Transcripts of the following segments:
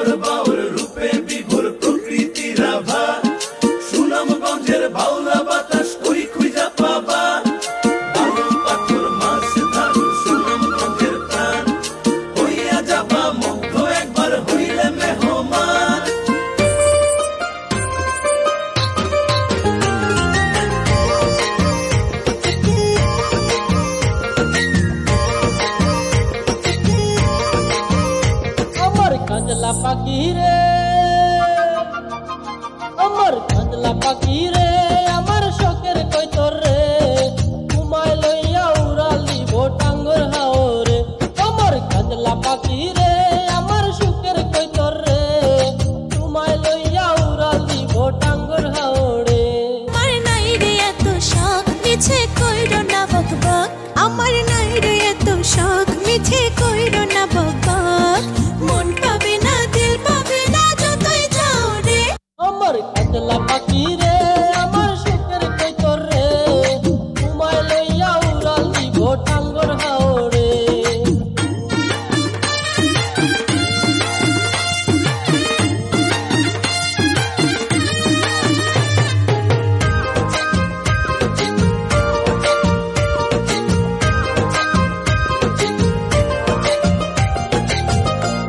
বাউর বাউর রূপে বিভোর প্রকৃতির আভা, সুনামগঞ্জের বাউলা বাতাস কই খুঁজা পাবা। বালু পাথর মাছ ধারু সুনামগঞ্জের প্রাণ, হইয়া যাবা মুগ্ধ একবার হইলে মেহমান। কাজলা পাখি রে, আমার কাজলা পাখি রে, আমার শখের কৈতর রে, তোমায় লইয়া উড়াল দিব টাঙ্গর হাওরে। আমার কাজলা পাখি রে, আমার শখের কৈতর রে, তোমায় লইয়া উড়াল দিব টাঙ্গর হাওরে। আমার নাই রে এত শখ মিছে কইরো না বকবক, আমার নাই রে এত শখ মিছে কইরো না বকবক। মন পাবে না দিল পাবে না যতই যাও রে। আমার কাজলা পাখি রে, আমার শখের কৈতর রে, তোমায় লইয়া উড়াল দিব টাঙ্গর হাওরে।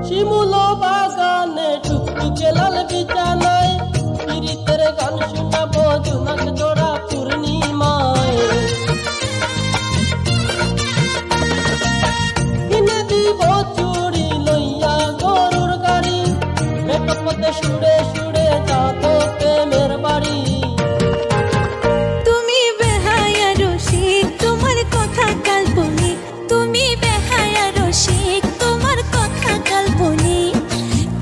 শিমুল বাগানে টুকটুকে লাল বিছানায়, পীড়িতের গান শোনাবো জোনাক জোড়া পূর্ণিমায়। কিনে দিব চুড়ি লইয়া গরুর গাড়ি, মেটপথে সুরে সুরে যাবো প্রেমের বাড়ি। তুমি বেহায়া রসিক তোমার কথা কাল্পনিক, তুমি বেহায়া রসিক তোমার কথা কাল্পনিক।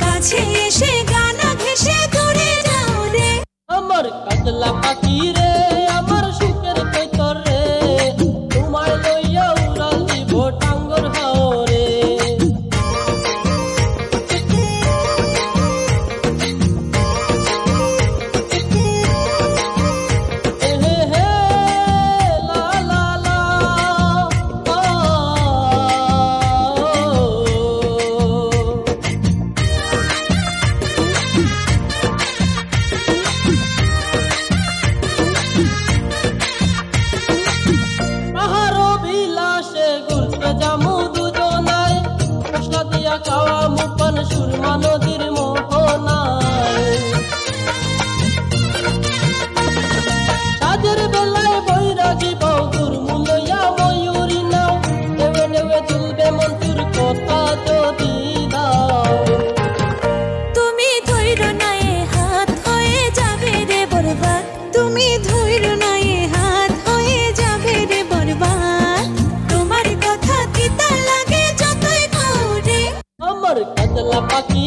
কাছে এসে গানা ঘেঁষে দূরে যাও রে। আমার কাজলা পাখি রে, আমার সুখের কৈতর রে, তোমায় লইয়া উড়াল দিব টাঙ্গর হাওরে। হে হে হে, লা লা লা, ও। পাহাড় বিলাসে ঘুরতে যামু দুজনায়, মশলা দিয়া খাওয়া মুপান সুরমা নদীর মোহনায়। সাজের বেলায় বৈরাগী বৌগুর মুলইয়া ময়ূরী নাও, নেবে নেবে তুলবে মন্ত্রীর কথা যদি দাও। তুমি ধৈর্য নাই হাত হয়ে যাবে রে বরবাদ, তুমি ধৈর্য নাই হাত হয়ে যাবে রে বরবাদ। তোমার কথা তিতা লাগে যতই খাও রে। আমার কাজলা পাখি